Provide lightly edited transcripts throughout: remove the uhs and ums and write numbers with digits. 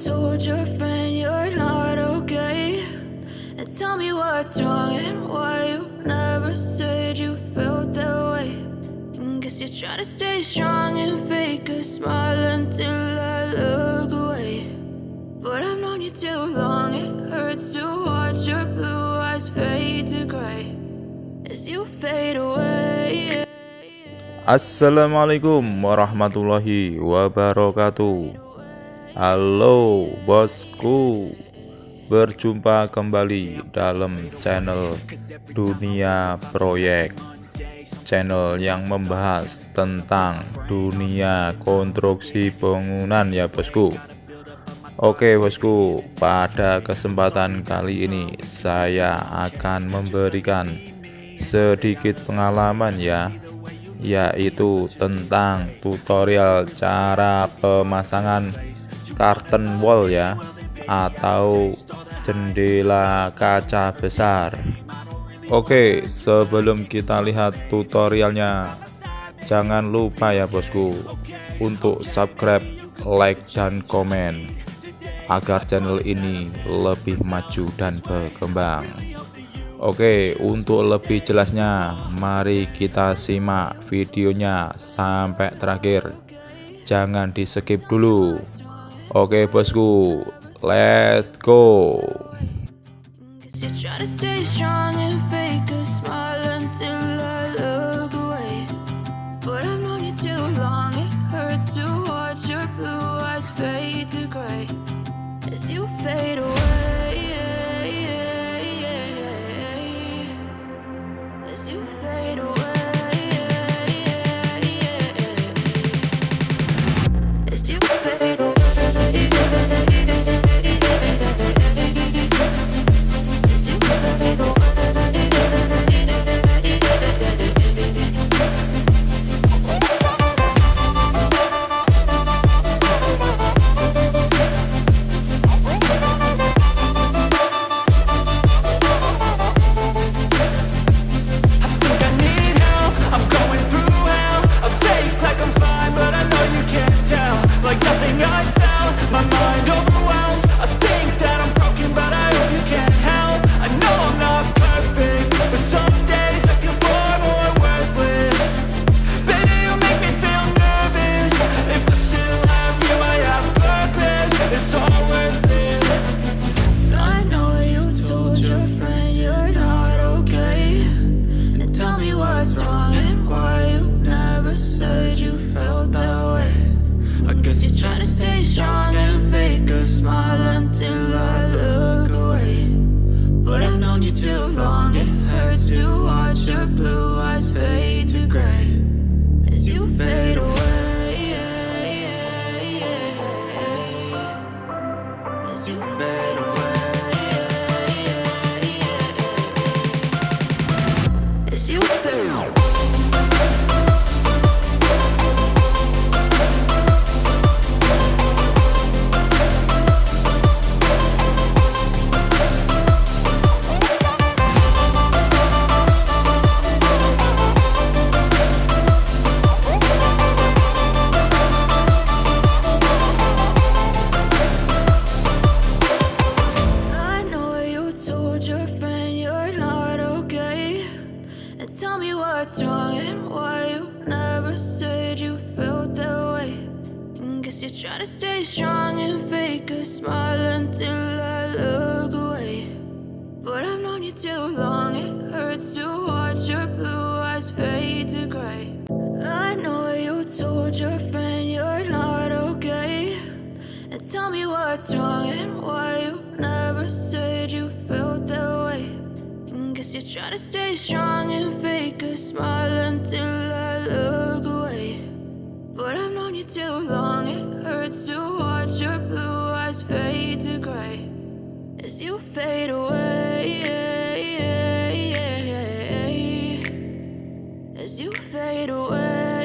told your friend you're not okay? And tell me what's wrong and why you never said you felt that way. And guess you're trying to stay strong and fake a smile until I look away. But I've known you too long, it hurts to watch your blue eyes fade to gray as you fade away. Assalamualaikum warahmatullahi wabarakatuh. Halo bosku, berjumpa kembali dalam channel Dunia Proyek, channel yang membahas tentang dunia konstruksi bangunan ya bosku. Oke bosku, pada kesempatan kali ini saya akan memberikan sedikit pengalaman ya, yaitu tentang tutorial cara pemasangan curtain wall ya, atau jendela kaca besar. Oke, sebelum kita lihat tutorialnya, jangan lupa ya bosku untuk subscribe, like, dan komen agar channel ini lebih maju dan berkembang. Oke, untuk lebih jelasnya mari kita simak videonya sampai terakhir, jangan di skip dulu. Oke bosku, let's go. Tell me what's wrong and why you never said you felt that way. And guess you're trying to stay strong and fake a smile until I look away. But I've known you too long, it hurts to watch your blue eyes fade to gray. I know you told your friend you're not okay. And tell me what's wrong and why you never said you felt that way. Guess you're trying to stay strong and fake a smile until I look away. But I've known you too long, it hurts to watch your blue eyes fade to gray as you fade away. As you fade away.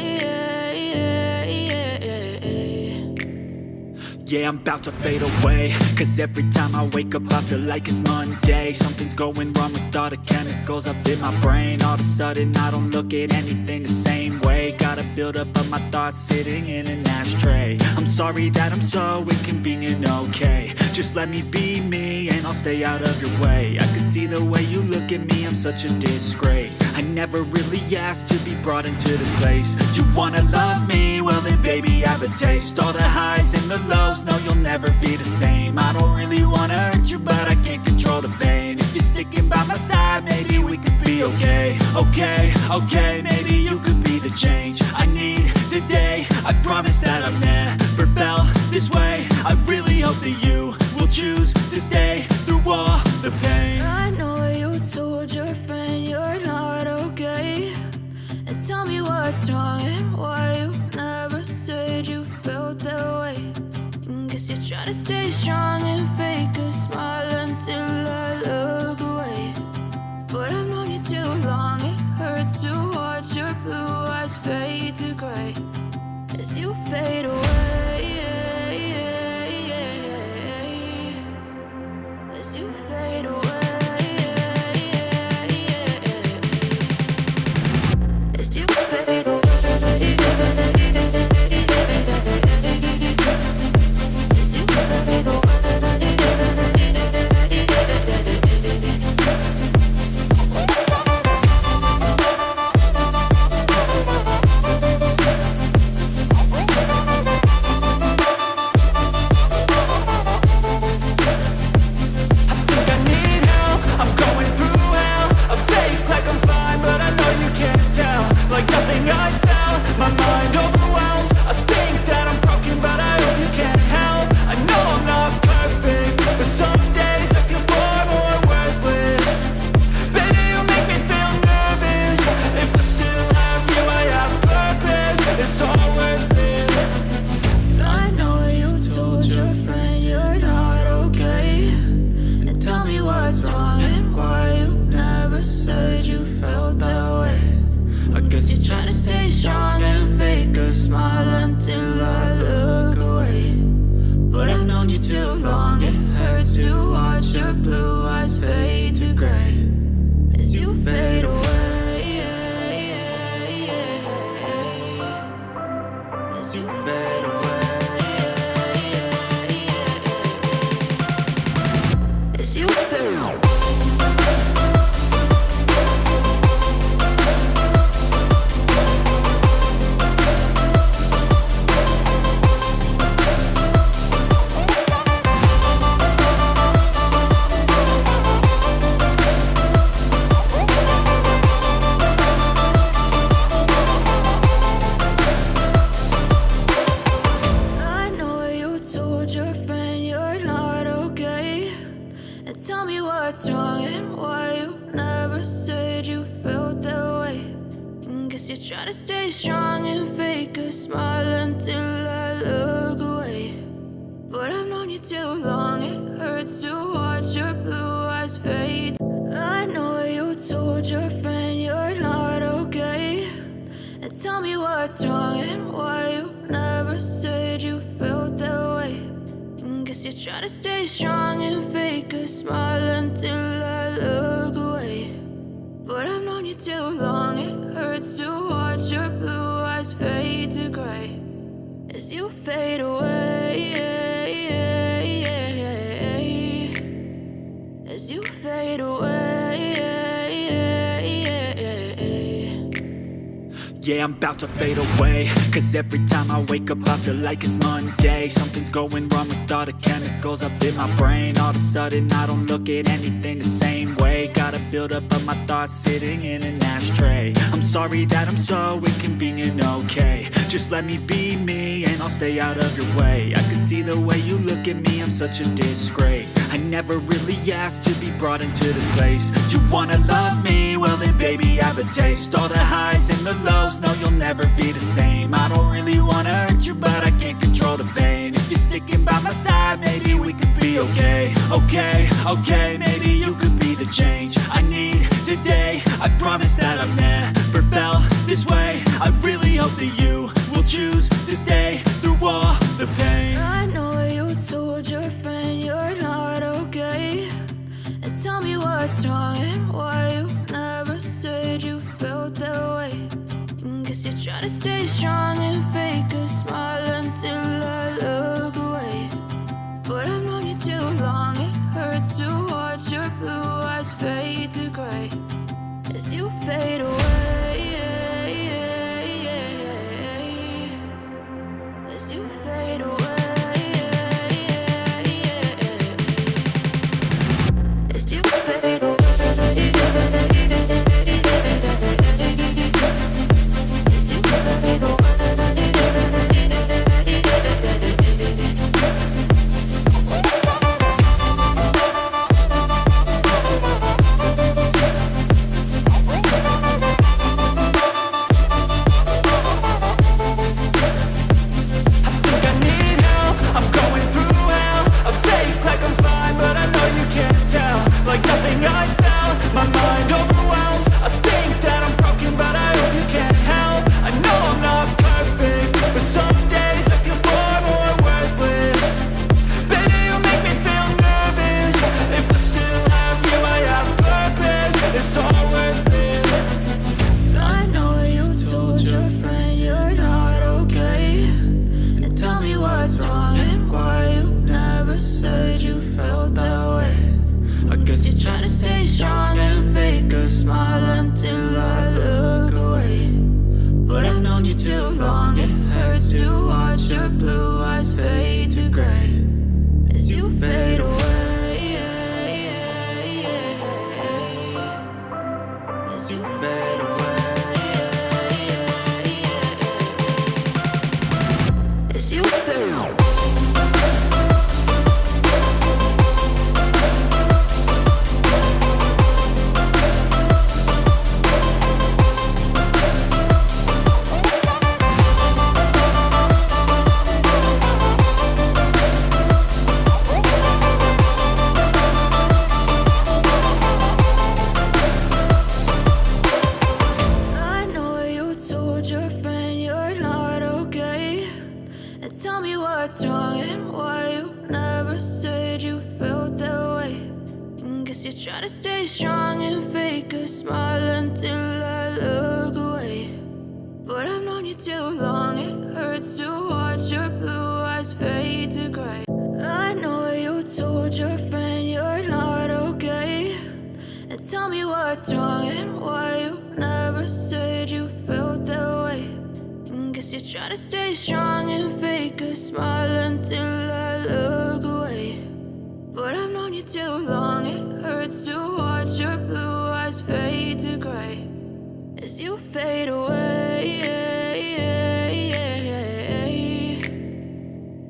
Yeah, I'm about to fade away, cause every time I wake up I feel like it's Monday. Something's going wrong with all the chemicals up in my brain. All of a sudden I don't look at anything the same way. Gotta build up of my thoughts sitting in an ashtray. I'm sorry that I'm so inconvenient, okay. Just let me be me and I'll stay out of your way. I can see the way you look at me, I'm such a disgrace. I never really asked to be brought into this place. You wanna love me? Well then baby have a taste. All the highs and the lows, no you'll never be the same. I don't really wanna hurt you but I can't control the pain. If you're sticking by my side, maybe we could be okay. Okay, maybe you could be the change I need today. I promise that I've never felt this way. I really hope that you will choose to stay through all the pain. I know you told your friend you're not okay, and tell me what's wrong and why you never said you felt that way. And guess you're trying to stay strong and fake a smile until I look away. But I've known you too long, it hurts to watch your blue eyes fade to gray as you fade away. As you fade away. As you fade away. As you fade away. Try to stay strong and fake a smile until I look away. But I've known you too long, it hurts to watch your blue eyes fade. I know you told your friend you're not okay, and tell me what's wrong and why you never said you felt that way. And guess you're trying to stay strong and fake a smile until I look away. But I've known you too long, it hurts to watch your blue eyes fade to gray as you fade away. As you fade away. Yeah, I'm about to fade away, cause every time I wake up I feel like it's Monday. Something's going wrong with all the chemicals up in my brain. All of a sudden I don't look at anything the same way. Gotta build up of my thoughts sitting in an ashtray. I'm sorry that I'm so inconvenient, okay. Just let me be me and I'll stay out of your way. I can see the way you look at me, I'm such a disgrace. I never really asked to be brought into this place. You wanna love me? Well then baby have a taste. All the highs and the lows, no you'll never be the same. I don't really wanna hurt you but I can't control the pain. If you're sticking by my side, maybe we could be okay. Okay, maybe you could be the change I need today. I promise that I've never felt this way. I really hope that you will choose to stay through all the pain. I know you guess you try to stay strong and fake a smile until I look away. But I've known you too long, it hurts to watch your blue eyes fade to gray. I know you told your friend you're not okay, and tell me what's wrong and why you never said you felt that way. And guess you try to stay strong and fake a smile until I look away. But I've known you too long, it hurts to watch your blue eyes fade to gray as you fade away,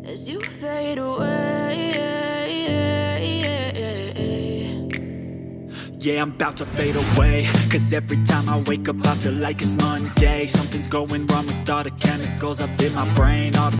as you fade away. Yeah, I'm about to fade away, cause every time I wake up I feel like it's Monday. Something's going wrong with all the chemicals up in my brain, all the